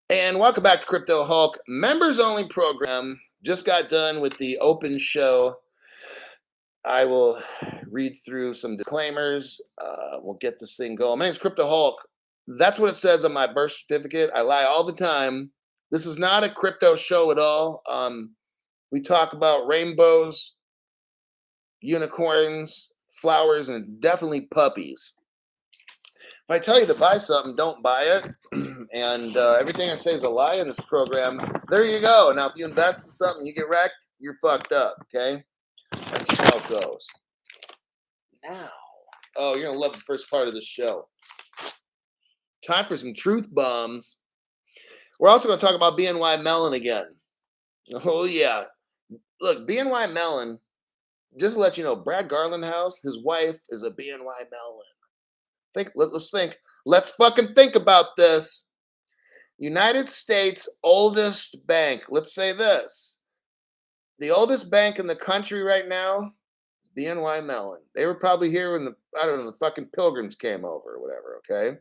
And welcome back to Crypto Hulk, members only program. Just got done with the open show. I will read through some disclaimers. We'll get this thing going. My name's Crypto Hulk. That's what it says on my birth certificate. I lie all the time. This is not a crypto show at all. We talk about rainbows, unicorns, flowers, and definitely puppies. If I tell you to buy something, don't buy it. And everything I say is a lie in this program. There you go. Now, if you invest in something, you get wrecked, you're fucked up. Okay, that's just how it goes. Now, oh, you're gonna love the first part of the show. Time for some truth bombs. We're also gonna talk about BNY Mellon again. Oh yeah, look, BNY Mellon. Just to let you know, Brad Garland House, his wife is a BNY Mellon. Let's think. Let's fucking think about this. United States oldest bank. Let's say this. The oldest bank in the country right now is BNY Mellon. They were probably here when the fucking pilgrims came over or whatever, okay?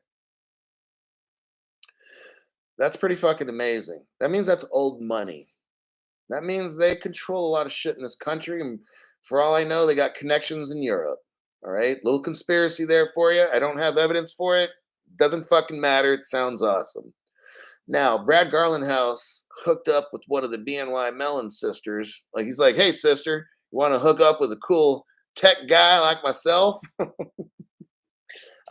That's pretty fucking amazing. That means that's old money. That means they control a lot of shit in this country, and for all I know, they got connections in Europe. All right? Little conspiracy there for you. I don't have evidence for it. Doesn't fucking matter. It sounds awesome. Now, Brad Garland House hooked up with one of the BNY Mellon sisters. Like, he's like, hey, sister, you want to hook up with a cool tech guy like myself?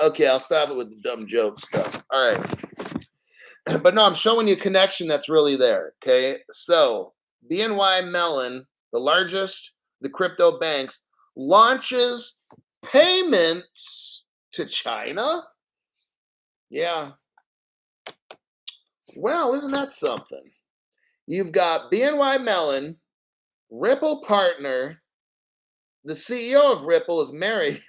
Okay, I'll stop it with the dumb joke stuff. All right. But no, I'm showing you a connection that's really there. Okay. So, BNY Mellon, the largest, the crypto banks, launches payments to China. Yeah. Well, isn't that something? You've got BNY Mellon, Ripple partner. The CEO of Ripple is married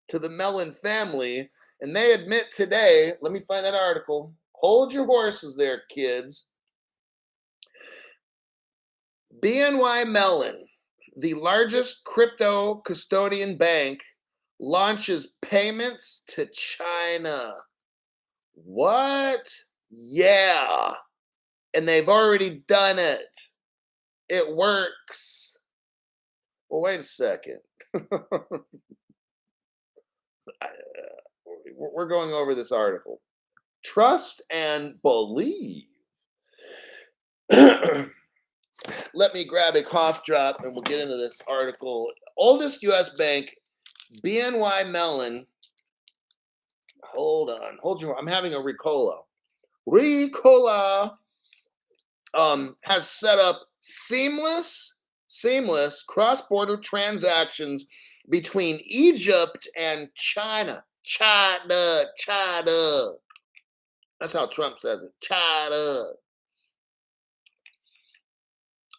to the Mellon family, and they admit today, let me find that article. Hold your horses there, kids. BNY Mellon, the largest crypto custodian bank, launches payments to China. What? Yeah. And they've already done it. It works. Well, wait a second. We're going over this article. Trust and believe. Let me grab a cough drop and we'll get into this article. Oldest U.S. bank, BNY Mellon. Hold on. Hold your. I'm having a Ricola. Ricola has set up seamless cross-border transactions between Egypt and China. China. That's how Trump says it. China.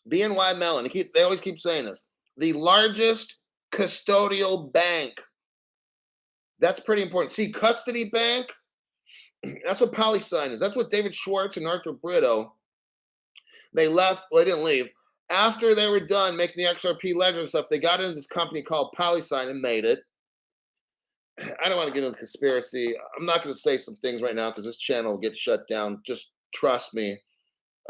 BNY Mellon. They always keep saying this. The largest custodial bank. That's pretty important. See, custody bank. That's what PolySign is. That's what David Schwartz and Arthur Brito. They left. Well, they didn't leave. After they were done making the XRP ledger and stuff, they got into this company called PolySign and made it. I don't want to get into the conspiracy. I'm not going to say some things right now because this channel will get shut down. Just trust me.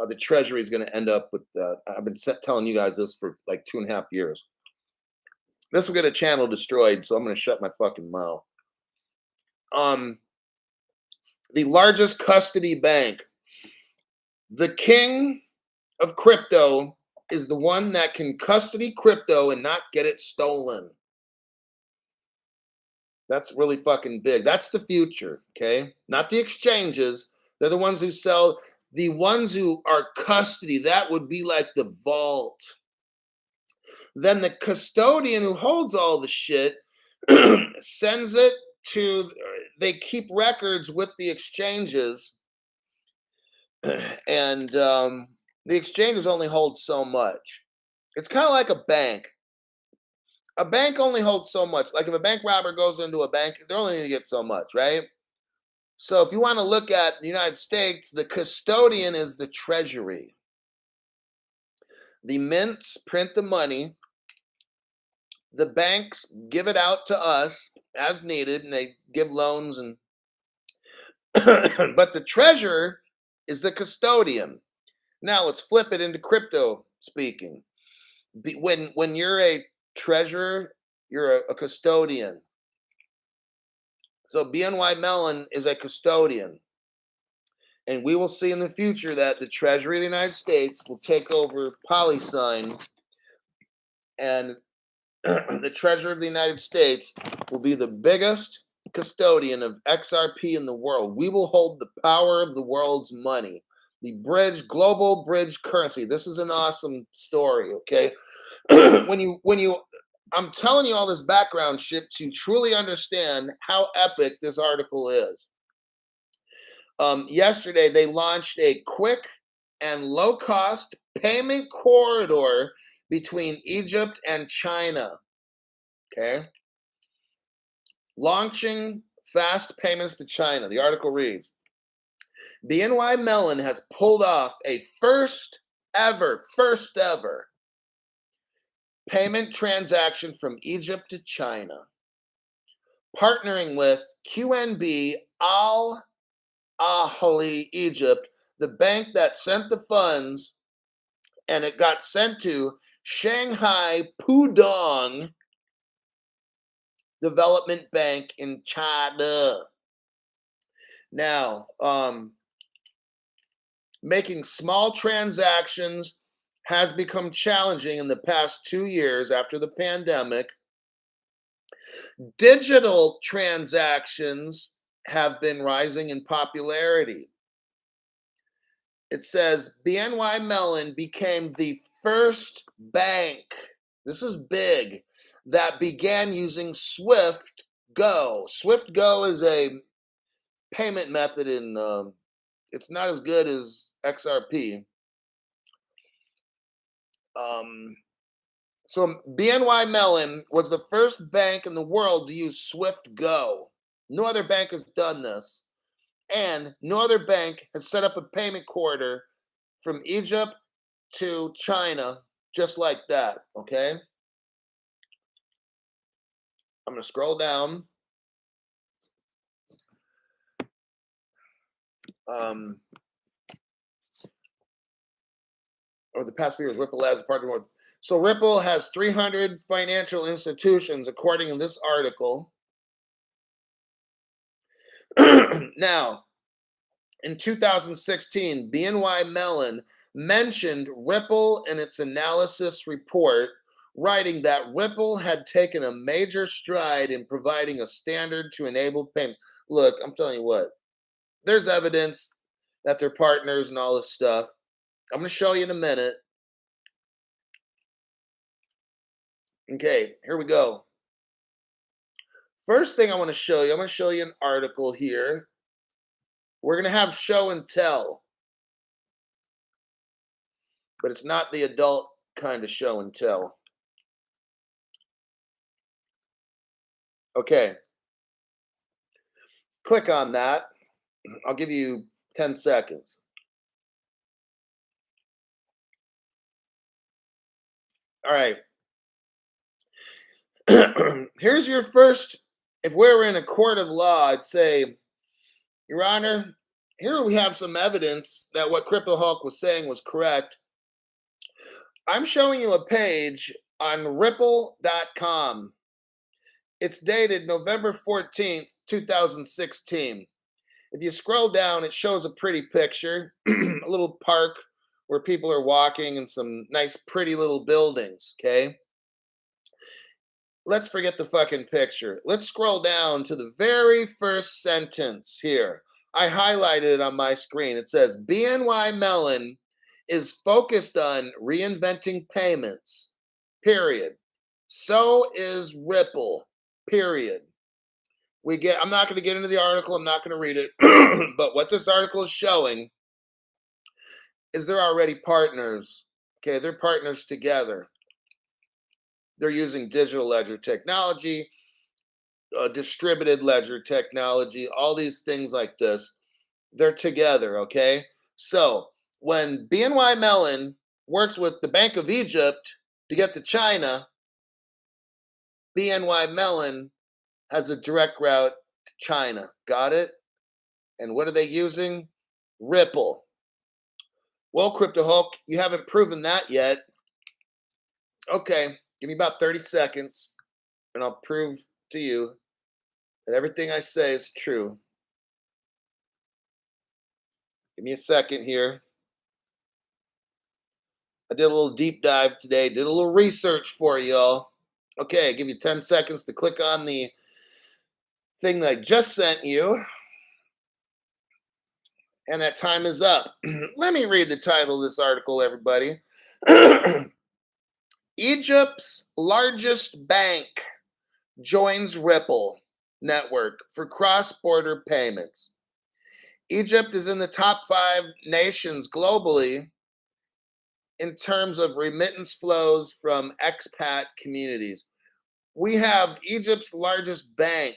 The Treasury is going to end up with. I've been telling you guys this for like 2.5 years. This will get a channel destroyed, so I'm going to shut my fucking mouth. The largest custody bank, the king of crypto, is the one that can custody crypto and not get it stolen. That's really fucking big. That's the future, okay? Not the exchanges. They're the ones who sell. The ones who are custody, that would be like the vault. Then the custodian who holds all the shit sends it to, they keep records with the exchanges. And the exchanges only hold so much. It's kind of like a bank. A bank only holds so much. Like if a bank robber goes into a bank, they're only going to get so much, right? So if you want to look at the United States, the custodian is the Treasury. The mints print the money. The banks give it out to us as needed, and they give loans. And but the treasurer is the custodian. Now let's flip it into crypto speaking. When you're a treasurer, you're a custodian. So BNY Mellon is a custodian. And we will see in the future that the Treasury of the United States will take over PolySign, and the Treasury of the United States will be the biggest custodian of XRP in the world. We will hold the power of the world's money, the global bridge currency. This is an awesome story, okay? I'm telling you all this background shit to truly understand how epic this article is. Yesterday, they launched a quick and low-cost payment corridor between Egypt and China. Okay. Launching fast payments to China. The article reads, BNY Mellon has pulled off a first ever payment transaction from Egypt to China, partnering with QNB Al Ahli Egypt, the bank that sent the funds, and it got sent to Shanghai Pudong Development Bank in China. Now, making small transactions has become challenging in the past 2 years after the pandemic. Digital transactions have been rising in popularity. It says BNY Mellon became the first bank, this is big, that began using Swift Go. Swift Go is a payment method it's not as good as XRP. So BNY Mellon was the first bank in the world to use Swift Go. No other bank has done this. And no other bank has set up a payment corridor from Egypt to China just like that, okay? I'm going to scroll down. Over the past few years, Ripple has partnered with. So Ripple has 300 financial institutions, according to this article. Now, in 2016, BNY Mellon mentioned Ripple in its analysis report, writing that Ripple had taken a major stride in providing a standard to enable payment. Look, I'm telling you what, there's evidence that they're partners and all this stuff. I'm going to show you in a minute. Okay, here we go. First thing I want to show you, I'm going to show you an article here. We're going to have show and tell, but it's not the adult kind of show and tell. Okay. Click on that. I'll give you 10 seconds. All right. Here's your first, if we were in a court of law, I'd say, Your Honor, here we have some evidence that what Crypto Hulk was saying was correct. I'm showing you a page on ripple.com. It's dated November 14th, 2016. If you scroll down, it shows a pretty picture, a little park where people are walking and some nice, pretty little buildings, okay? Let's forget the fucking picture. Let's scroll down to the very first sentence here. I highlighted it on my screen. It says, BNY Mellon is focused on reinventing payments, period. So is Ripple, period. I'm not going to get into the article. I'm not going to read it. But what this article is showing is they're already partners. Okay, they're partners together. They're using digital ledger technology, distributed ledger technology, all these things like this. They're together, okay? So when BNY Mellon works with the Bank of Egypt to get to China, BNY Mellon has a direct route to China. Got it? And what are they using? Ripple. Well, Crypto Hulk, you haven't proven that yet. Okay, give me about 30 seconds and I'll prove to you that everything I say is true. Give me a second here. I did a little deep dive today, did a little research for y'all. Okay, I give you 10 seconds to click on the thing that I just sent you. And that time is up. Let me read the title of this article, everybody. Egypt's largest bank joins Ripple network for cross-border payments. Egypt is in the top 5 nations globally in terms of remittance flows from expat communities. We have Egypt's largest bank,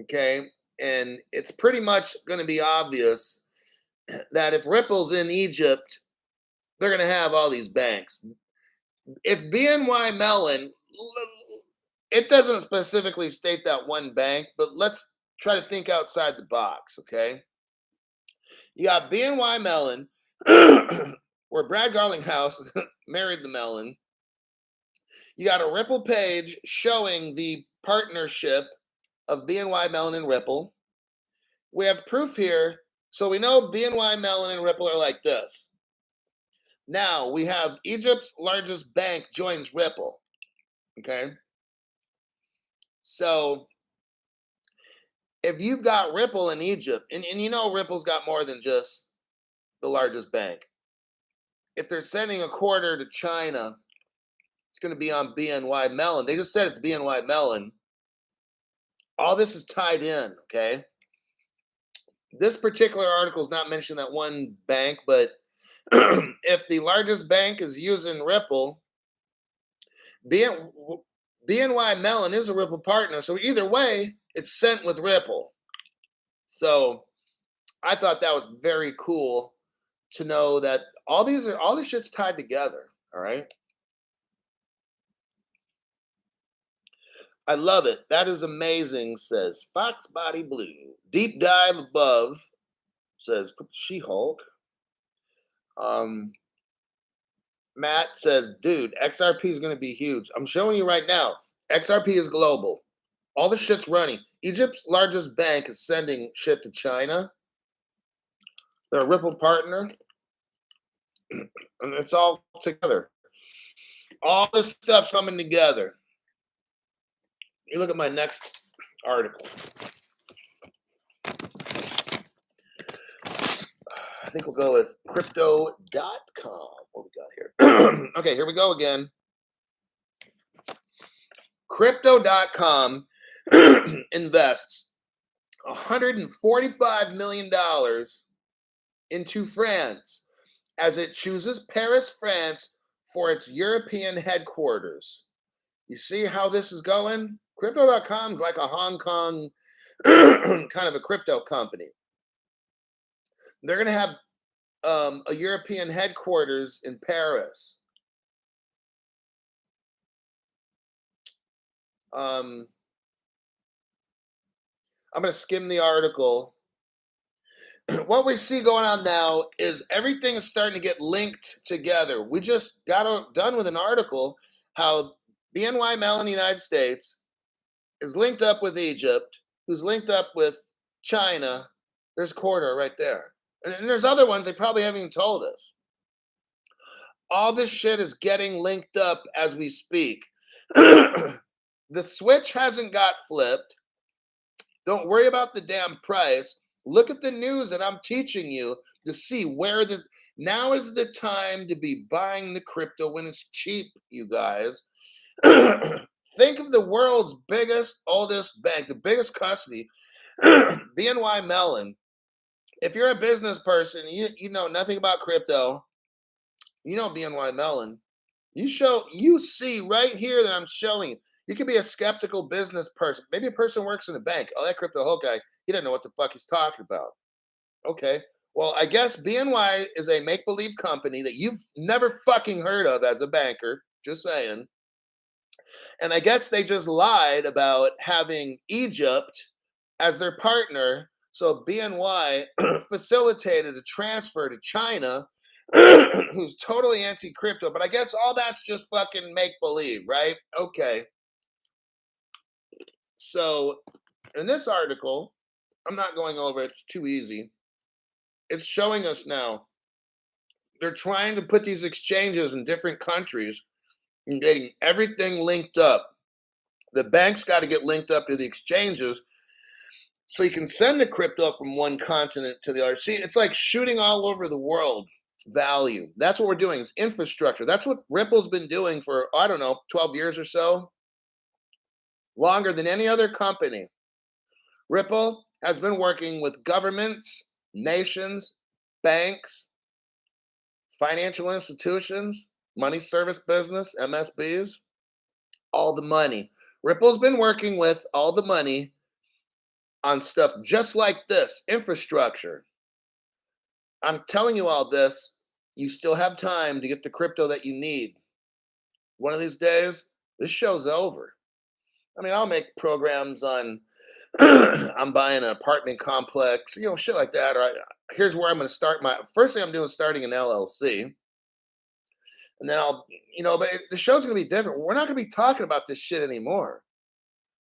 okay? And it's pretty much going to be obvious that if Ripple's in Egypt, they're going to have all these banks. If BNY Mellon, it doesn't specifically state that one bank, but let's try to think outside the box, okay? You got BNY Mellon, where Brad Garlinghouse married the Mellon. You got a Ripple page showing the partnership of BNY Mellon and Ripple. We have proof here, so we know BNY Mellon and Ripple are like this. Now we have Egypt's largest bank joins Ripple. Okay. So if you've got Ripple in Egypt, and you know Ripple's got more than just the largest bank. If they're sending a quarter to China, it's going to be on BNY Mellon. They just said it's BNY Mellon. All this is tied in, okay? This particular article is not mentioning that one bank, but if the largest bank is using Ripple, BNY Mellon is a Ripple partner. So either way, it's sent with Ripple. So I thought that was very cool to know that all this shit's tied together. All right. I love it. That is amazing, says Fox Body Blue. Deep dive above, says She-Hulk. Matt says, dude, XRP is going to be huge. I'm showing you right now. XRP is global. All the shit's running. Egypt's largest bank is sending shit to China. They're a Ripple partner. And it's all together. All this stuff's coming together. You look at my next article. I think we'll go with crypto.com. What we got here? Okay, here we go again. Crypto.com invests $145 million into France as it chooses Paris, France for its European headquarters. You see how this is going? Crypto.com is like a Hong Kong kind of a crypto company. They're going to have a European headquarters in Paris. I'm going to skim the article. What we see going on now is everything is starting to get linked together. We just got done with an article how BNY Mellon in the United States is linked up with Egypt, who's linked up with China. There's a quarter right there. And there's other ones they probably haven't even told us. All this shit is getting linked up as we speak. The switch hasn't got flipped. Don't worry about the damn price. Look at the news that I'm teaching you to see where now is the time to be buying the crypto when it's cheap, you guys. Think of the world's biggest, oldest bank, the biggest custody, BNY Mellon. If you're a business person, you know nothing about crypto, you know BNY Mellon. You see right here that I'm showing you. You could be a skeptical business person. Maybe a person works in a bank. Oh, that Crypto Hulk guy, he doesn't know what the fuck he's talking about. Okay. Well, I guess BNY is a make-believe company that you've never fucking heard of as a banker. Just saying. And I guess they just lied about having Egypt as their partner So BNY facilitated a transfer to China, who's totally anti-crypto. But I guess all that's just fucking make believe, right? Okay. So in this article, I'm not going over it, it's too easy. It's showing us now they're trying to put these exchanges in different countries and getting everything linked up. The banks got to get linked up to the exchanges so you can send the crypto from one continent to the other. See, it's like shooting all over the world value. That's what we're doing is infrastructure. That's what Ripple's been doing for, I don't know, 12 years or so, longer than any other company. Ripple has been working with governments, nations, banks, financial institutions, money service business, MSBs, all the money. Ripple's been working with all the money on stuff just like this infrastructure. I'm telling you all this. You still have time to get the crypto that you need. One of these days, this show's over. I mean, I'll make programs on I'm buying an apartment complex, shit like that. Or here's where I'm going to start my first thing I'm doing is starting an LLC. And then but the show's going to be different. We're not going to be talking about this shit anymore.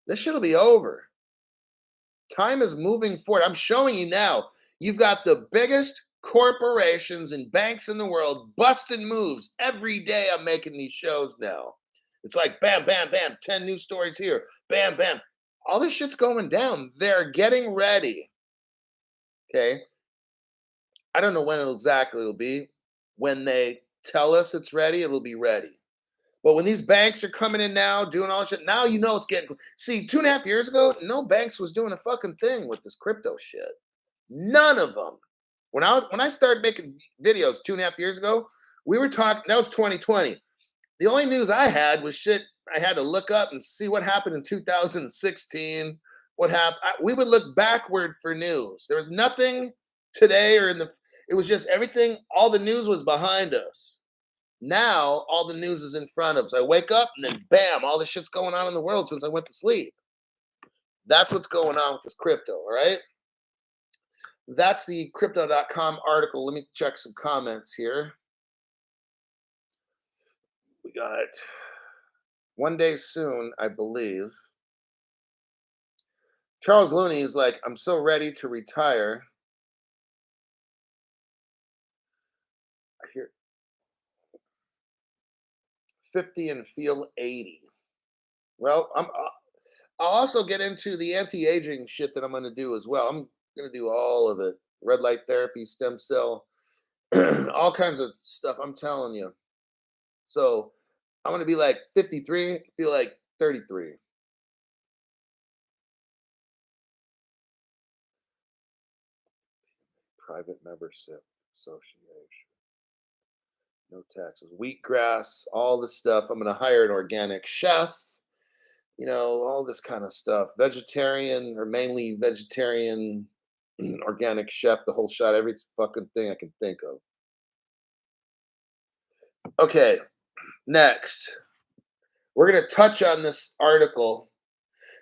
This shit will be over. Time is moving forward. I'm showing you now. You've got the biggest corporations and banks in the world busting moves. Every day I'm making these shows now. It's like bam, bam, bam, 10 news stories here. Bam, bam. All this shit's going down. They're getting ready. Okay. I don't know when exactly it'll be. When they tell us it's ready, it'll be ready. But when these banks are coming in now, doing all this shit, now you know it's getting. See, 2.5 years ago, no banks was doing a fucking thing with this crypto shit. None of them. When I started making videos 2.5 years ago, we were talking. That was 2020. The only news I had was shit I had to look up and see what happened in 2016. What happened? We would look backward for news. There was nothing today or in the. It was just everything. All the news was behind us. Now all the news is in front of us. I wake up and then bam, all the shit's going on in the world since I went to sleep. That's what's going on with this crypto, all right? That's the crypto.com article. Let me check some comments here. We got one day soon, I believe. Charles Looney is like, I'm so ready to retire. I hear 50 and feel 80. Well, I'll also get into the anti-aging shit that I'm going to do as well. I'm going to do all of it. Red light therapy, stem cell, all kinds of stuff. I'm telling you. So I'm going to be like 53, feel like 33. Private membership association. No taxes. Wheatgrass, all this stuff. I'm going to hire an organic chef. All this kind of stuff. Vegetarian or mainly vegetarian, organic chef, the whole shot, every fucking thing I can think of. Okay, next. We're going to touch on this article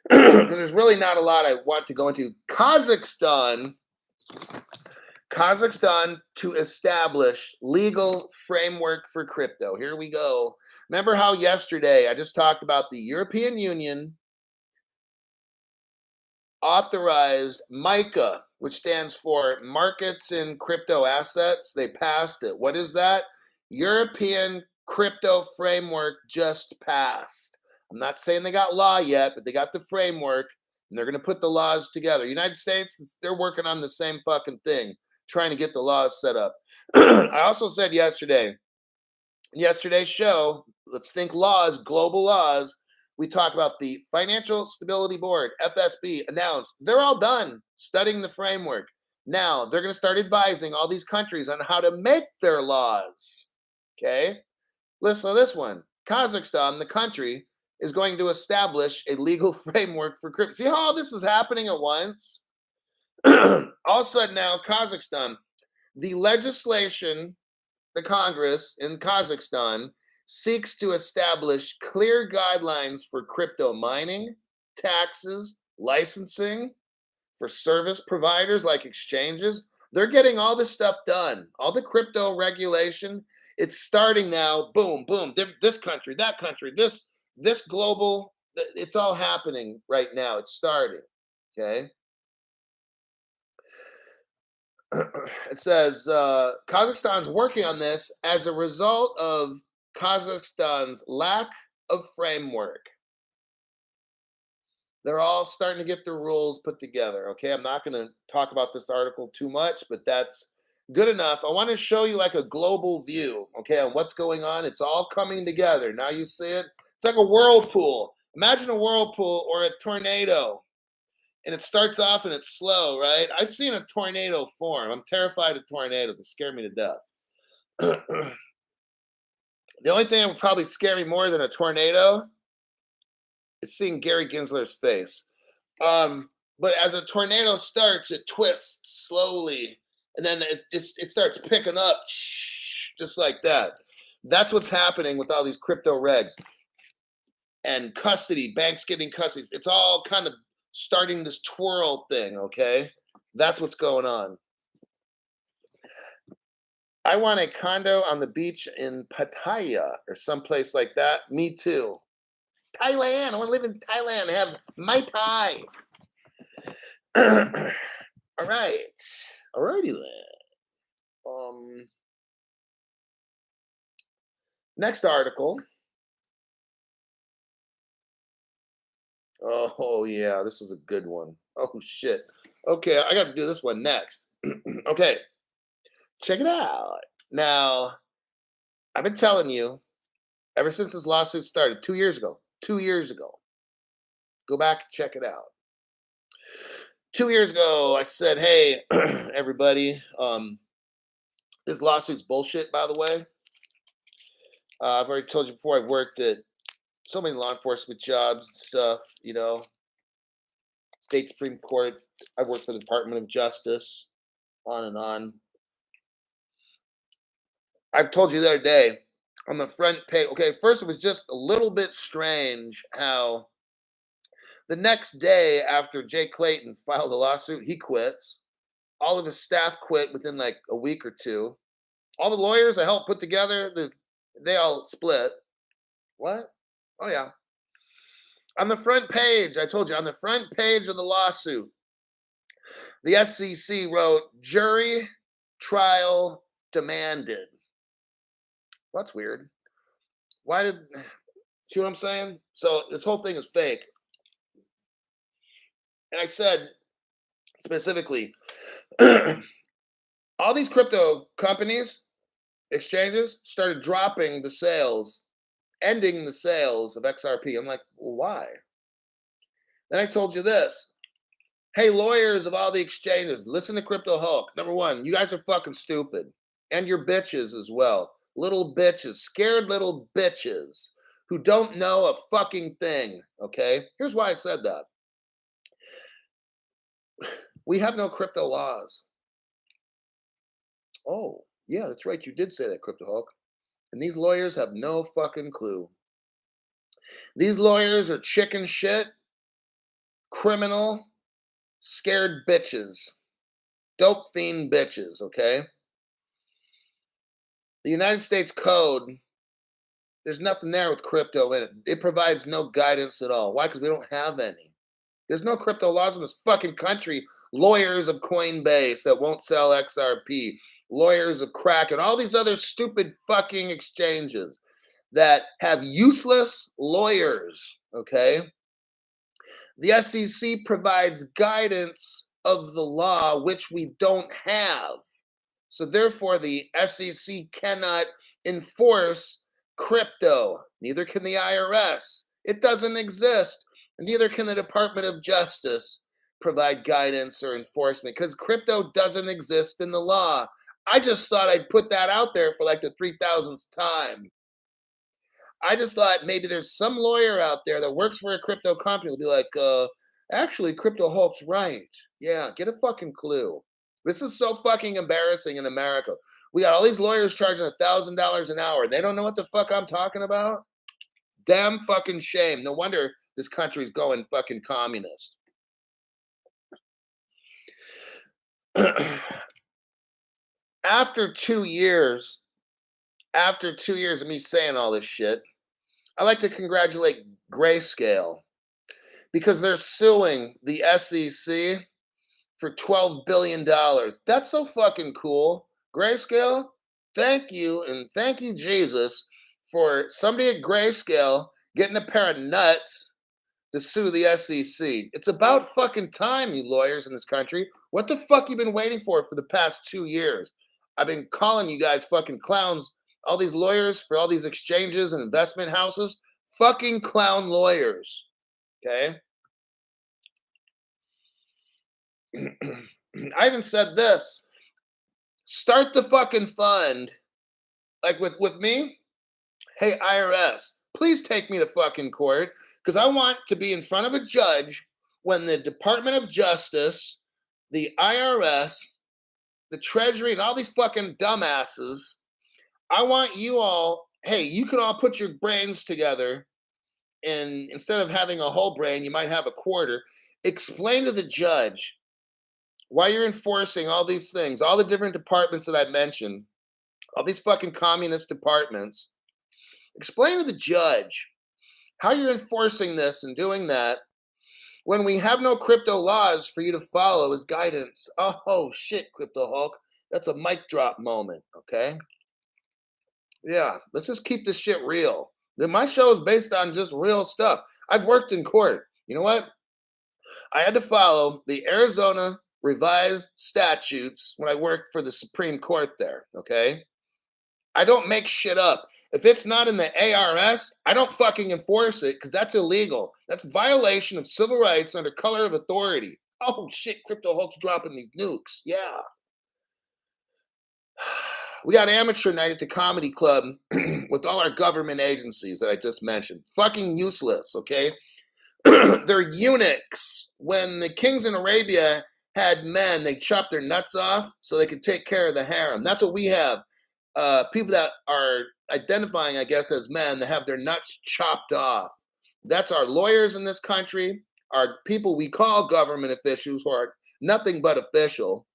because there's really not a lot I want to go into. Kazakhstan to establish legal framework for crypto. Here we go. Remember how yesterday I just talked about the European Union authorized MiCA, which stands for Markets in Crypto Assets. They passed it. What is that? European Crypto Framework just passed. I'm not saying they got law yet, but they got the framework, and they're going to put the laws together. United States, they're working on the same fucking thing, trying to get the laws set up. I also said in yesterday's show, let's think laws, global laws. We talked about the Financial Stability Board, FSB, announced they're all done studying the framework. Now they're going to start advising all these countries on how to make their laws. Okay? Listen to this one. Kazakhstan, the country, is going to establish a legal framework for crypto. See how all this is happening at once? All of a sudden now, Kazakhstan, the legislation, the Congress in Kazakhstan seeks to establish clear guidelines for crypto mining, taxes, licensing for service providers like exchanges. They're getting all this stuff done. All the crypto regulation, it's starting now. Boom, boom. This country, that country, this global, it's all happening right now. It's starting. Okay. It says Kazakhstan's working on this as a result of Kazakhstan's lack of framework. They're all starting to get the rules put together. Okay, I'm not going to talk about this article too much, but that's good enough. I want to show you like a global view, okay, on what's going on. It's all coming together. Now you see it. It's like a whirlpool. Imagine a whirlpool or a tornado, and it starts off and it's slow, right? I've seen a tornado form. I'm terrified of tornadoes. They scare me to death. The only thing that would probably scare me more than a tornado is seeing Gary Gensler's face. But as a tornado starts, it twists slowly, and then it starts picking up just like that. That's what's happening with all these crypto regs and custody, banks getting custody. It's all kind of starting this twirl thing, okay? That's what's going on. I want a condo on the beach in Pattaya or someplace like that. Me too. Thailand. I want to live in Thailand and have Mai Tai. All right. Alrighty then. Next article. Oh yeah, this is a good one. Oh shit. Okay, I got to do this one next. Okay, check it out. Now, I've been telling you ever since this lawsuit started 2 years ago. 2 years ago. Go back and check it out. 2 years ago, I said, "Hey, everybody, this lawsuit's bullshit." By the way, I've already told you before. I've worked at so many law enforcement jobs and stuff. You know, state Supreme Court. I've worked for the Department of Justice. On and on. I've told you the other day on the front page. Okay, first it was just a little bit strange how the next day after Jay Clayton filed a lawsuit, he quits. All of his staff quit within like a week or two. All the lawyers I helped put together, they all split. What? Oh yeah. On the front page, I told you, on the front page of the lawsuit, the SEC wrote jury trial demanded. That's weird. Why did, see what I'm saying? So this whole thing is fake. And I said specifically, all these crypto companies, exchanges, started dropping the sales, ending the sales of XRP. I'm like, well, why? Then I told you this. Hey, lawyers of all the exchanges, listen to Crypto Hulk. Number one, you guys are fucking stupid. And your bitches as well. Little bitches, scared little bitches who don't know a fucking thing, okay? Here's why I said that. We have no crypto laws. Oh, yeah, that's right. You did say that, Crypto Hulk. And these lawyers have no fucking clue. These lawyers are chicken shit, criminal, scared bitches, dope fiend bitches, okay? The United States Code, there's nothing there with crypto in it. It provides no guidance at all. Why? Because we don't have any. There's no crypto laws in this fucking country. Lawyers of Coinbase that won't sell XRP, lawyers of Kraken, all these other stupid fucking exchanges that have useless lawyers, okay? The SEC provides guidance of the law, which we don't have. So therefore, the SEC cannot enforce crypto. Neither can the IRS. It doesn't exist. And neither can the Department of Justice provide guidance or enforcement because crypto doesn't exist in the law. I just thought I'd put that out there for like the 3,000th time. I just thought maybe there's some lawyer out there that works for a crypto company will be like, actually, Crypto Hulk's right. Yeah, get a fucking clue. This is so fucking embarrassing in America. We got all these lawyers charging $1,000 an hour. They don't know what the fuck I'm talking about. Damn fucking shame. No wonder this country's going fucking communist. after 2 years, of me saying all this shit, I like to congratulate Grayscale because they're suing the SEC for $12 billion. That's so fucking cool. Grayscale, thank you, and thank you, Jesus, for somebody at Grayscale getting a pair of nuts to sue the SEC. It's about fucking time, you lawyers in this country. What the fuck you been waiting for the past 2 years? I've been calling you guys fucking clowns. All these lawyers for all these exchanges and investment houses, fucking clown lawyers. Okay? I even said this. Start the fucking fund. Like with me, hey, IRS, please take me to fucking court because I want to be in front of a judge when the Department of Justice, the IRS, the Treasury, and all these fucking dumbasses, I want you all, hey, you can all put your brains together, and instead of having a whole brain, you might have a quarter. Explain to the judge why you're enforcing all these things, all the different departments that I mentioned, all these fucking communist departments. Explain to the judge how you're enforcing this and doing that when we have no crypto laws for you to follow as guidance. Oh shit, Crypto Hulk. That's a mic drop moment, okay? Yeah, let's just keep this shit real. My show is based on just real stuff. I've worked in court. You know what? I had to follow the Arizona revised statutes when I worked for the Supreme Court there, okay? I don't make shit up. If it's not in the ARS, I don't fucking enforce it because that's illegal. That's violation of civil rights under color of authority. Oh shit, Crypto Hulk's dropping these nukes. Yeah. We got amateur night at the comedy club with all our government agencies that I just mentioned. Fucking useless, okay? They're eunuchs. When the kings in Arabia had men, they chopped their nuts off so they could take care of the harem. That's what we have. People that are identifying, I guess, as men that have their nuts chopped off. That's our lawyers in this country, our people we call government officials who are nothing but official.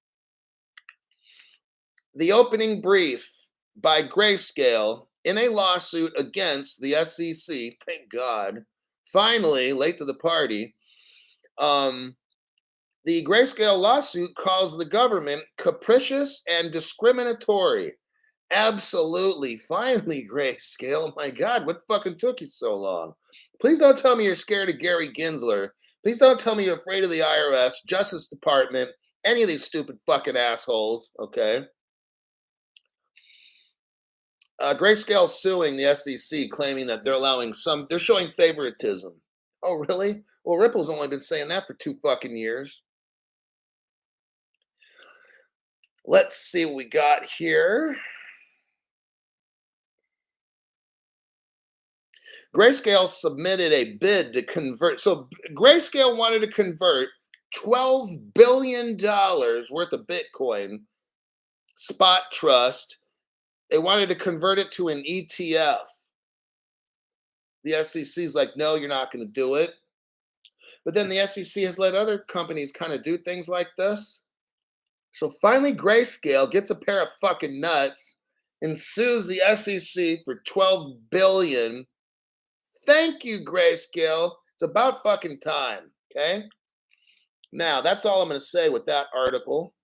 The opening brief by Grayscale in a lawsuit against the SEC, thank God, finally, late to the party, the Grayscale lawsuit calls the government capricious and discriminatory. Absolutely. Finally, Grayscale. My God, what fucking took you so long? Please don't tell me you're scared of Gary Gensler. Please don't tell me you're afraid of the IRS, Justice Department, any of these stupid fucking assholes, okay? Grayscale suing the SEC, claiming that they're showing favoritism. Oh, really? Well, Ripple's only been saying that for 2 fucking years. Let's see what we got here. Grayscale submitted a bid to convert. So Grayscale wanted to convert $12 billion worth of Bitcoin spot trust. They wanted to convert it to an ETF. The SEC's like, no, you're not going to do it. But then the SEC has let other companies kind of do things like this. So finally, Grayscale gets a pair of fucking nuts and sues the SEC for $12 billion. Thank you, Grayscale. It's about fucking time, okay? Now, that's all I'm going to say with that article.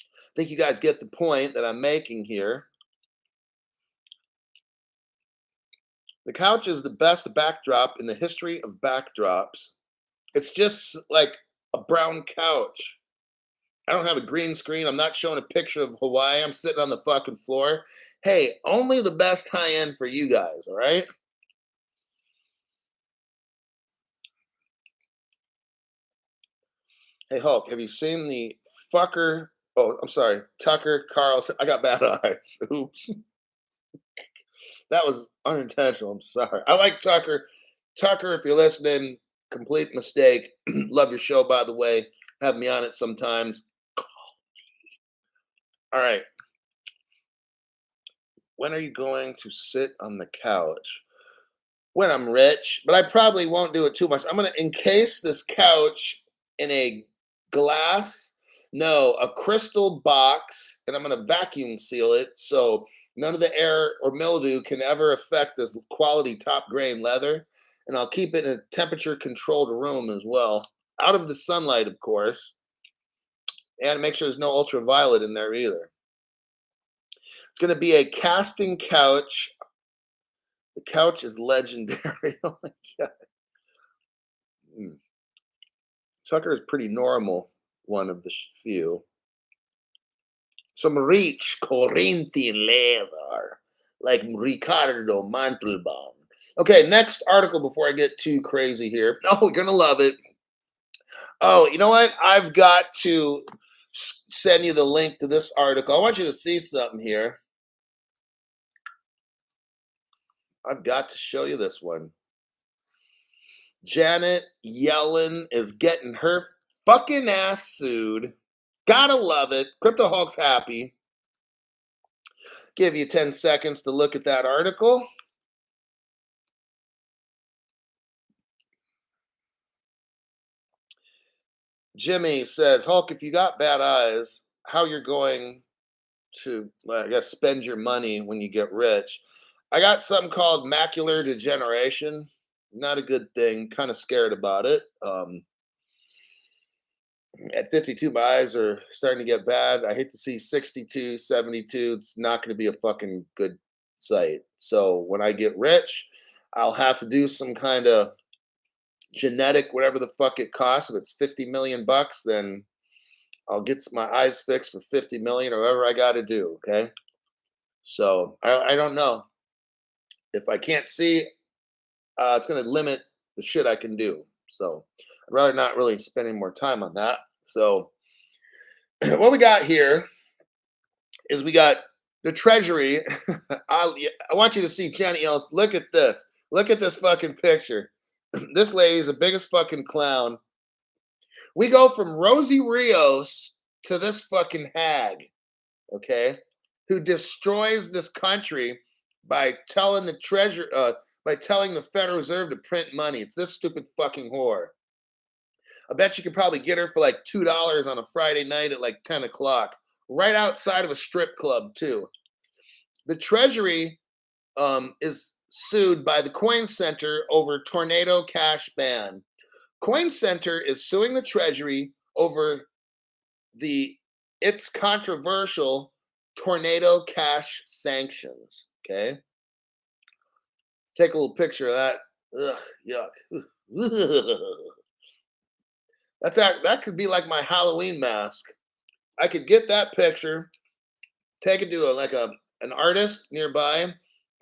I think you guys get the point that I'm making here. The couch is the best backdrop in the history of backdrops. It's just like a brown couch. I don't have a green screen. I'm not showing a picture of Hawaii. I'm sitting on the fucking floor. Hey, only the best high end for you guys, all right? Hey, Hulk, have you seen the fucker? Oh, I'm sorry. Tucker Carlson. I got bad eyes. Oops. That was unintentional. I'm sorry. I like Tucker. Tucker, if you're listening, complete mistake. Love your show, by the way. Have me on it sometimes. All right. When are you going to sit on the couch? When I'm rich, but I probably won't do it too much. I'm going to encase this couch in a glass, No, a crystal box, and I'm going to vacuum seal it so none of the air or mildew can ever affect this quality top grain leather. And I'll keep it in a temperature controlled room as well, out of the sunlight, of course, and make sure there's no ultraviolet in there either. It's going to be a casting couch. The couch is legendary. Oh my God. Mm. Tucker is pretty normal, one of the few. Some rich Corinthian leather, like Ricardo Montalban. Okay, next article before I get too crazy here. Oh, you're going to love it. Oh, you know what? I've got to send you the link to this article. I want you to see something here. I've got to show you this one. Janet Yellen is getting her fucking ass sued. Gotta love it. Crypto Hulk's happy. Give you 10 seconds to look at that article. Jimmy says, Hulk, if you got bad eyes, how you're going to, well, I guess, spend your money when you get rich. I got something called macular degeneration. Not a good thing. Kind of scared about it. At 52, my eyes are starting to get bad. I hate to see 62, 72. It's not going to be a fucking good sight. So when I get rich, I'll have to do some kind of genetic, whatever the fuck it costs. If it's 50 million bucks, then I'll get my eyes fixed for 50 million or whatever I got to do. Okay. So I don't know. If I can't see, it's going to limit the shit I can do. So I'd rather not really spend any more time on that. So what we got here is we got the Treasury. I want you to see Janet Yellen. Look at this. Look at this fucking picture. This lady is the biggest fucking clown. We go from Rosie Rios to this fucking hag, okay, who destroys this country by telling the telling the Federal Reserve to print money. It's this stupid fucking whore. I bet you could probably get her for like $2 on a Friday night at like 10 o'clock, right outside of a strip club too. The Treasury is sued by the Coin Center over tornado cash ban. Coin Center is suing the Treasury over its controversial tornado cash sanctions. Okay, take a little picture of that. Ugh, yuck. That could be like my Halloween mask. I could get that picture, take it to an artist nearby, and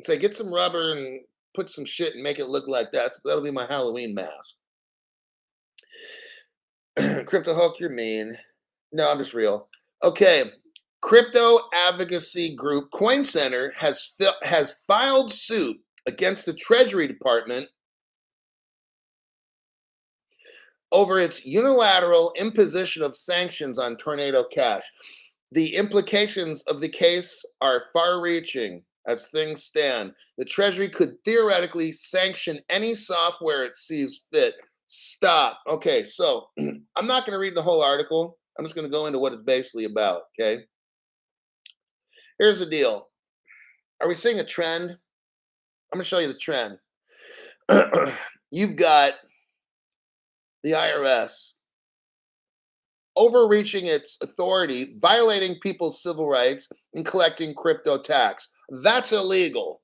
say, get some rubber and put some shit and make it look like that. That'll be my Halloween mask. Crypto Hulk, you're mean. No, I'm just real. Okay. Crypto advocacy group Coin Center has filed suit against the Treasury Department over its unilateral imposition of sanctions on Tornado Cash. The implications of the case are far-reaching as things stand. The Treasury could theoretically sanction any software it sees fit. Stop. Okay, so I'm not going to read the whole article. I'm just going to go into what it's basically about, okay? Here's the deal. Are we seeing a trend? I'm going to show you the trend. You've got the IRS overreaching its authority, violating people's civil rights, and collecting crypto tax. That's illegal.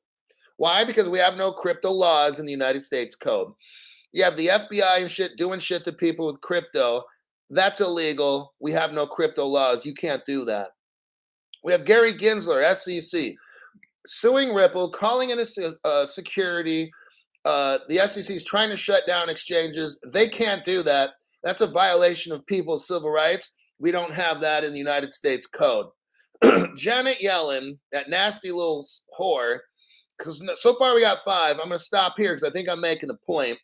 Why? Because we have no crypto laws in the United States Code. You have the FBI and shit doing shit to people with crypto. That's illegal. We have no crypto laws. You can't do that. We have Gary Gensler, SEC, suing Ripple, calling it a security. The SEC is trying to shut down exchanges. They can't do that. That's a violation of people's civil rights. We don't have that in the United States Code. Janet Yellen, that nasty little whore, because so far we got 5. I'm going to stop here because I think I'm making a point.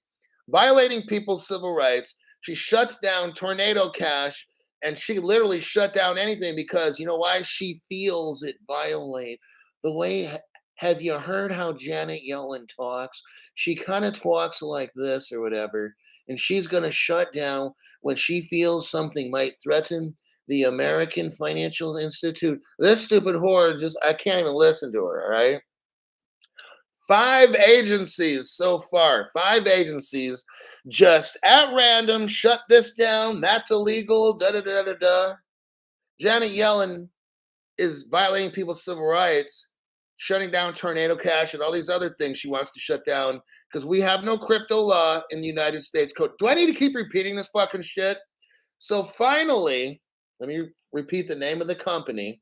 Violating people's civil rights. She shuts down Tornado Cash, and she literally shut down anything because, you know why? She feels it violate the way. Have you heard how Janet Yellen talks? She kind of talks like this or whatever, and she's going to shut down when she feels something might threaten The American Financial Institute. This stupid whore I can't even listen to her, all right? 5 agencies so far, 5 agencies just at random shut this down. That's illegal. Da da da da da. Janet Yellen is violating people's civil rights, shutting down Tornado Cash and all these other things she wants to shut down because we have no crypto law in the United States code. Do I need to keep repeating this fucking shit? So finally, let me repeat the name of the company,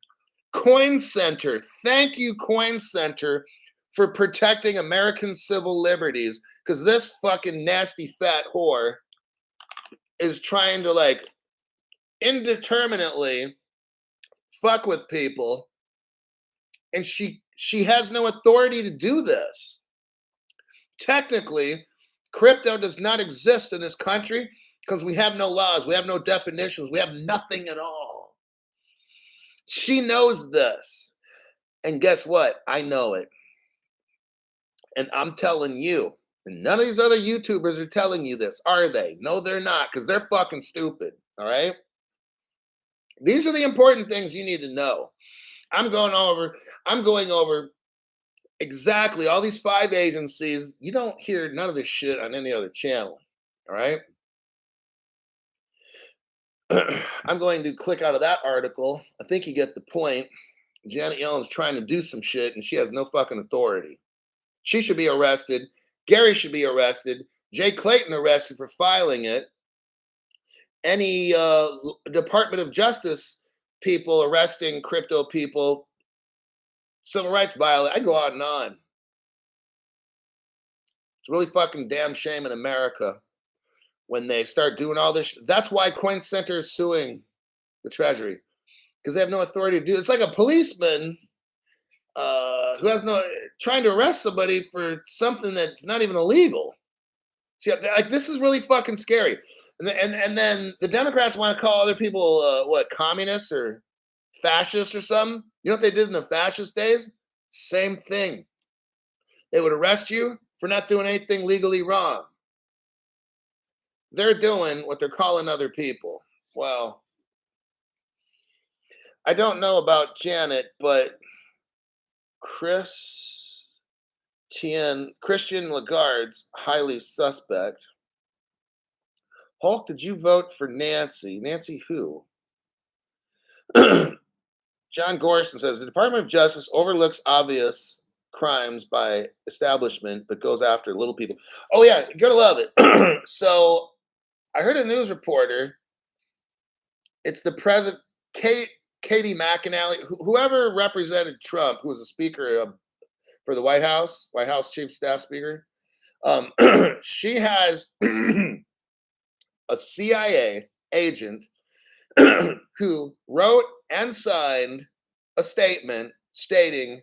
Coin Center. Thank you, Coin Center, for protecting American civil liberties, because this fucking nasty fat whore is trying to like indeterminately fuck with people, and she has no authority to do this. Technically, crypto does not exist in this country because we have no laws, we have no definitions, we have nothing at all. She knows this. And guess what? I know it. And I'm telling you, and none of these other YouTubers are telling you this, are they? No, they're not, because they're fucking stupid. All right? These are the important things you need to know. I'm going over exactly all these 5 agencies. You don't hear none of this shit on any other channel. All right? I'm going to click out of that article. I think you get the point. Janet Yellen's trying to do some shit, and she has no fucking authority. She should be arrested. Gary should be arrested. Jay Clayton arrested for filing it. Any Department of Justice people arresting crypto people, civil rights violation. I go on and on. It's really fucking damn shame in America when they start doing all this. That's why Coin Center is suing the Treasury, because they have no authority to do it. It's like a policeman who has trying to arrest somebody for something that's not even illegal. See, like, this is really fucking scary. And then the Democrats want to call other people communists or fascists or something. You know what they did in the fascist days? Same thing. They would arrest you for not doing anything legally wrong. They're doing what they're calling other people. Well, I don't know about Janet, but Christian Lagarde's highly suspect. Hulk, did you vote for Nancy? Nancy who? John Gorson says the Department of Justice overlooks obvious crimes by establishment, but goes after little people. Oh yeah, you're gonna love it. So I heard a news reporter. It's the president, Katie McAnally, whoever represented Trump, who was a speaker for the White House Chief Staff Speaker. She has a CIA agent who wrote and signed a statement stating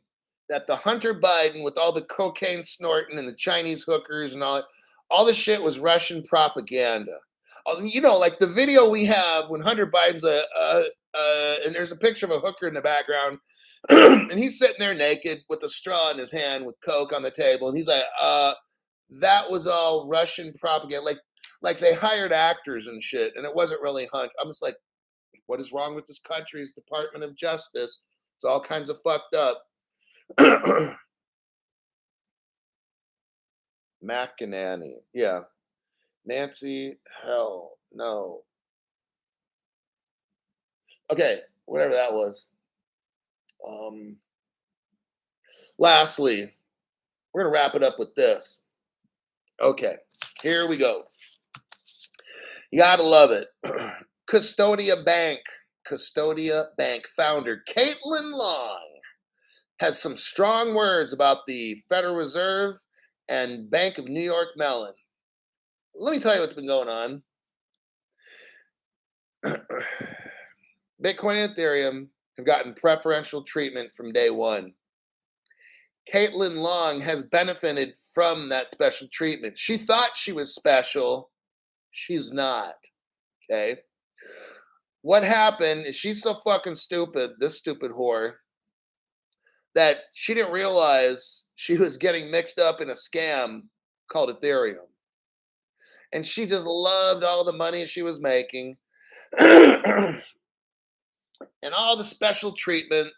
that the Hunter Biden, with all the cocaine snorting and the Chinese hookers and all this shit was Russian propaganda. You know, like the video we have when Hunter Biden's and there's a picture of a hooker in the background, and he's sitting there naked with a straw in his hand with coke on the table, and he's like, that was all Russian propaganda. Like they hired actors and shit, and it wasn't really Hunt. I'm just like, what is wrong with this country's Department of Justice? It's all kinds of fucked up. McAnany. Yeah. Nancy, hell no. Okay, whatever that was. Lastly, we're going to wrap it up with this. Okay, here we go. You got to love it. Custodia Bank founder Caitlin Long has some strong words about the Federal Reserve and Bank of New York Mellon. Let me tell you what's been going on. Bitcoin and Ethereum have gotten preferential treatment from day one. Caitlin Long has benefited from that special treatment. She thought she was special. She's not. Okay. What happened is she's so fucking stupid, this stupid whore, that she didn't realize she was getting mixed up in a scam called Ethereum. And she just loved all the money she was making. and all the special treatment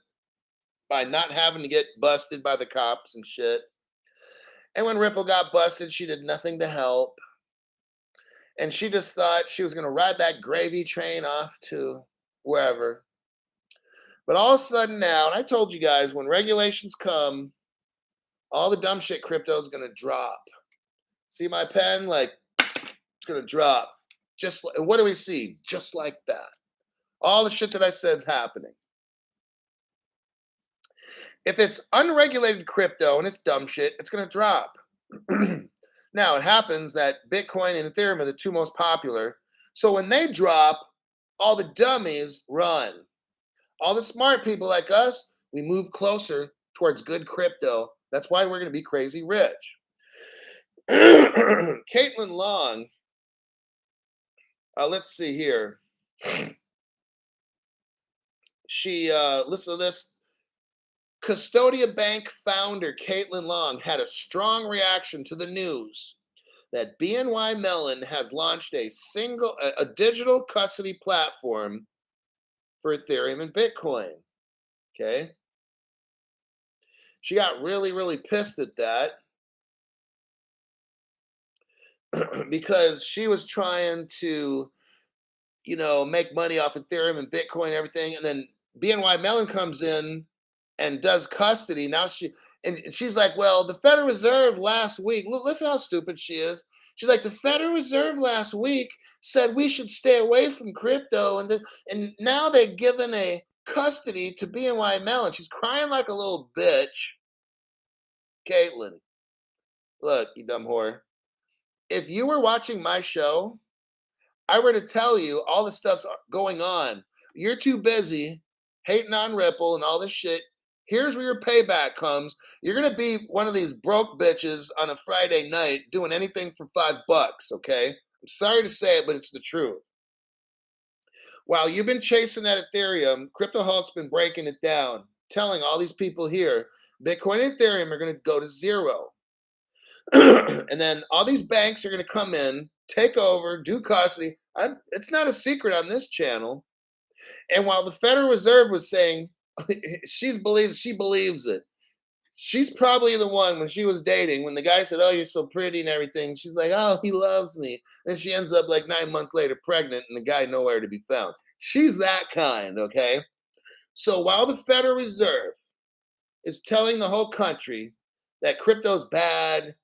by not having to get busted by the cops and shit. And when Ripple got busted, she did nothing to help. And she just thought she was going to ride that gravy train off to wherever. But all of a sudden now, and I told you guys, when regulations come, all the dumb shit crypto is going to drop. See my pen? Like, it's going to drop. Just like, what do we see? Just like that. All the shit that I said is happening. If it's unregulated crypto and it's dumb shit, it's going to drop. Now, it happens that Bitcoin and Ethereum are the two most popular. So when they drop, all the dummies run. All the smart people like us, we move closer towards good crypto. That's why we're going to be crazy rich. Caitlin Long, let's see here. She, listen to this. Custodia Bank founder Caitlin Long had a strong reaction to the news that BNY Mellon has launched a digital custody platform for Ethereum and Bitcoin. Okay. She got really, really pissed at that because she was trying to, make money off Ethereum and Bitcoin and everything. And then BNY Mellon comes in and does custody. Now she's like, well, the Federal Reserve last week, listen how stupid she is. She's like, the Federal Reserve last week said we should stay away from crypto, and now they've given a custody to BNY Mellon. She's crying like a little bitch. Caitlin, look, you dumb whore. If you were watching my show, I were to tell you all the stuff's going on. You're too busy hating on Ripple and all this shit. Here's where your payback comes. You're going to be one of these broke bitches on a Friday night doing anything for $5, okay? I'm sorry to say it, but it's the truth. While you've been chasing that Ethereum, Crypto Hulk's been breaking it down, telling all these people here, Bitcoin and Ethereum are going to go to zero. And then all these banks are going to come in, take over, do custody. It's not a secret on this channel. And while the Federal Reserve was saying she believes it, she's probably the one when she was dating, when the guy said, oh, you're so pretty and everything, she's like, oh, he loves me. Then she ends up like 9 months later pregnant and the guy nowhere to be found. She's that kind, okay? So while the Federal Reserve is telling the whole country that crypto's bad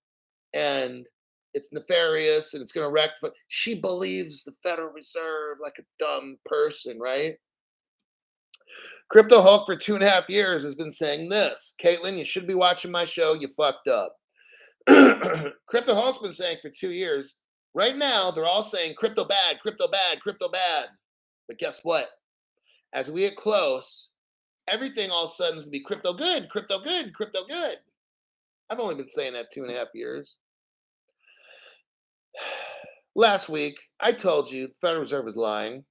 and it's nefarious and it's going to rectify, she believes the Federal Reserve like a dumb person, right? Crypto Hulk for 2.5 years has been saying this. Caitlin, you should be watching my show. You fucked up. Crypto Hulk's been saying for 2 years. Right now, they're all saying crypto bad, crypto bad, crypto bad. But guess what? As we get close, everything all of a sudden is going to be crypto good, crypto good, crypto good. I've only been saying that 2.5 years. Last week, I told you the Federal Reserve is lying,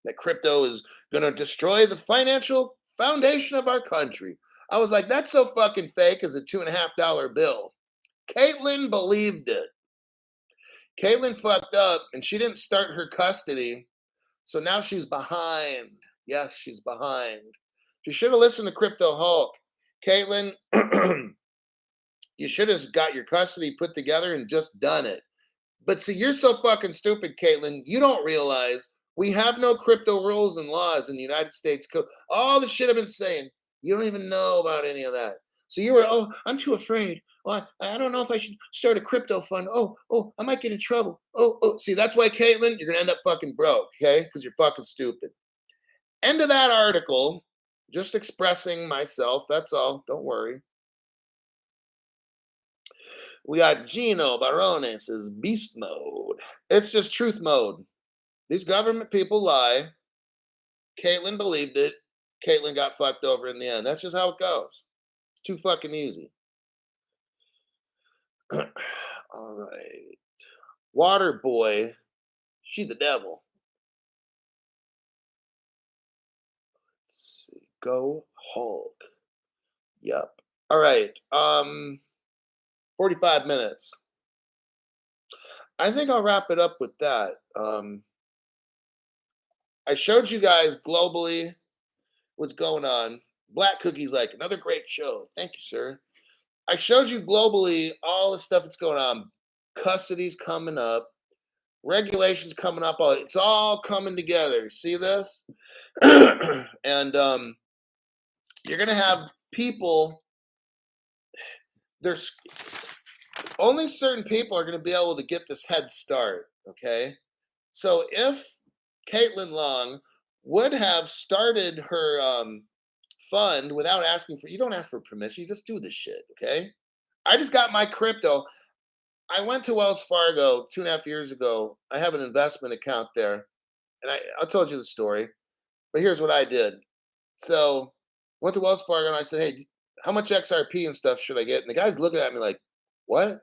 that crypto is going to destroy the financial foundation of our country. I was like, that's so fucking fake as a $2.50 bill. Caitlin believed it. Caitlin fucked up and she didn't start her custody. So now she's behind. Yes, she's behind. She should have listened to Crypto Hulk. Caitlin, you should have got your custody put together and just done it. But see, you're so fucking stupid, Caitlin. You don't realize we have no crypto rules and laws in the United States Code. All the shit I've been saying, you don't even know about any of that. So you were, oh, I'm too afraid. Well, I don't know if I should start a crypto fund. Oh, I might get in trouble. Oh. See, that's why, Caitlin, you're going to end up fucking broke, okay? Because you're fucking stupid. End of that article. Just expressing myself. That's all. Don't worry. We got Gino Barone says beast mode. It's just truth mode. These government people lie. Caitlin believed it. Caitlin got fucked over in the end. That's just how it goes. It's too fucking easy. All right. Water boy. She the devil. Let's see. Go Hulk. Yep. All right. 45 minutes. I think I'll wrap it up with that. I showed you guys globally what's going on. Black Cookie's like, another great show. Thank you, sir. I showed you globally all the stuff that's going on. Custody's coming up, regulations coming up. It's all coming together. See this? And you're gonna have people. There's only certain people are gonna be able to get this head start. Okay, so if Caitlin Long would have started her fund without asking for, you don't ask for permission, you just do this shit. Okay, I just got my crypto. I went to Wells Fargo 2.5 years ago. I have an investment account there, and I told you the story. But here's what I did. So went to Wells Fargo and I said, "Hey, how much XRP and stuff should I get?" And the guy's looking at me like, "What?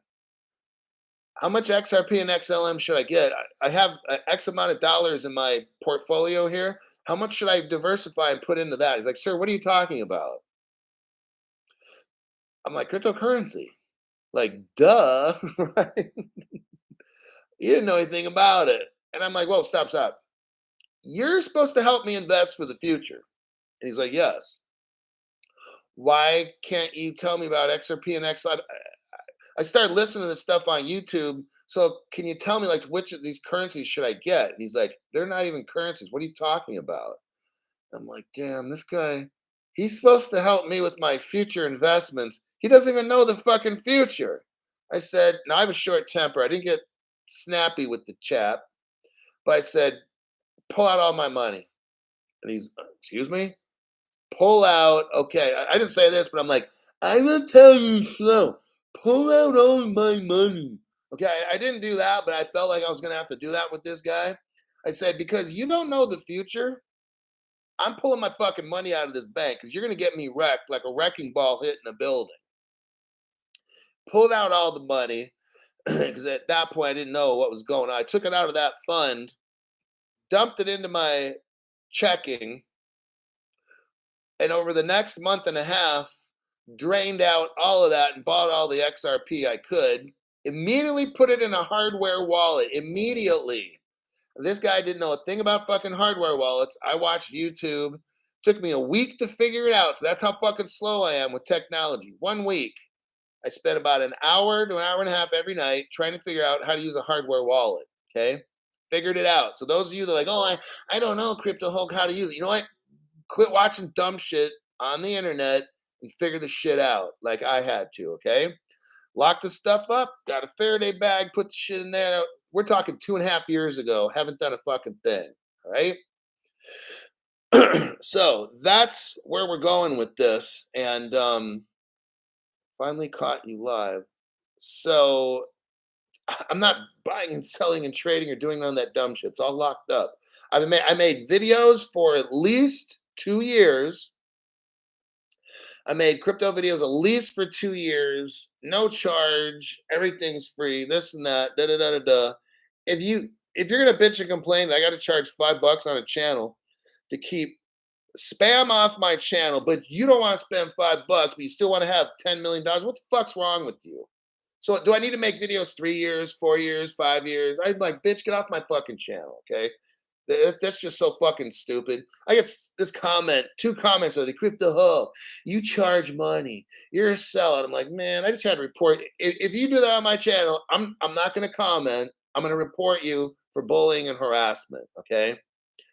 How much XRP and XLM should I get? I have X amount of dollars in my portfolio here. How much should I diversify and put into that?" He's like, "Sir, what are you talking about?" I'm like, "Cryptocurrency." Like, duh, right? You didn't know anything about it. And I'm like, "Whoa, stop, stop. You're supposed to help me invest for the future." And he's like, "Yes." Why can't you tell me about XRP and XLM? I started listening to this stuff on YouTube. So can you tell me like which of these currencies should I get? And he's like, "They're not even currencies. What are you talking about?" I'm like, damn, this guy, he's supposed to help me with my future investments. He doesn't even know the fucking future. I said, now I have a short temper. I didn't get snappy with the chap, but I said, pull out all my money. And he's, excuse me? Pull out, okay. I didn't say this, but I'm like, I will tell you slow. Pull out all my money. Okay, I didn't do that, but I felt like I was going to have to do that with this guy. I said, because you don't know the future, I'm pulling my fucking money out of this bank because you're going to get me wrecked like a wrecking ball hitting a building. Pulled out all the money because at that point I didn't know what was going on. I took it out of that fund, dumped it into my checking, and over the next month and a half, drained out all of that and bought all the XRP I could. Immediately put it in a hardware wallet. Immediately. This guy didn't know a thing about fucking hardware wallets. I watched YouTube. Took me a week to figure it out. So that's how fucking slow I am with technology. 1 week. I spent about an hour to an hour and a half every night trying to figure out how to use a hardware wallet. Okay. Figured it out. So those of you that are like, oh, I don't know, Crypto Hulk, how to use it. You know what? Quit watching dumb shit on the internet and figure the shit out like I had to. Okay. Lock the stuff up. Got a Faraday bag. Put the shit in there. We're talking 2.5 years ago. Haven't done a fucking thing. All right. So that's where we're going with this. And finally caught you live. So I'm not buying and selling and trading or doing none of that dumb shit. It's all locked up. I made videos for at least 2 years. I made crypto videos at least for 2 years, no charge, everything's free, this and that, da da da da da. If you're gonna bitch and complain, I got to charge $5 on a channel to keep spam off my channel, but you don't want to spend $5, but you still want to have $10 million. What the fuck's wrong with you? So do I need to make videos 3 years, 4 years, 5 years? I'm like, bitch, get off my fucking channel, okay? That's just so fucking stupid. I get this comment, 2 comments on the Crypto Hub. You charge money. You're a sellout. I'm like, man, I just had to report. If you do that on my channel, I'm not going to comment. I'm going to report you for bullying and harassment, okay?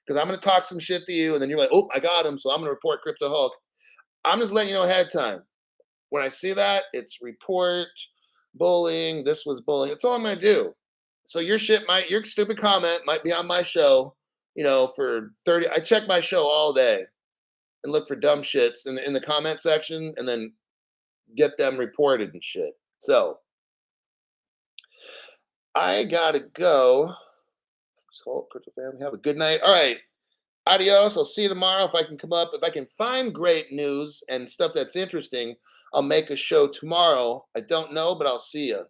Because I'm going to talk some shit to you, and then you're like, oh, I got him, so I'm going to report Crypto Hulk. I'm just letting you know ahead of time. When I see that, it's report, bullying, this was bullying. That's all I'm going to do. So your stupid comment might be on my show, for 30. I check my show all day and look for dumb shits in the comment section and then get them reported and shit. So I gotta go. So, Crypto family, have a good night. All right. Adios. I'll see you tomorrow. If I can come up, if I can find great news and stuff that's interesting, I'll make a show tomorrow. I don't know, but I'll see you.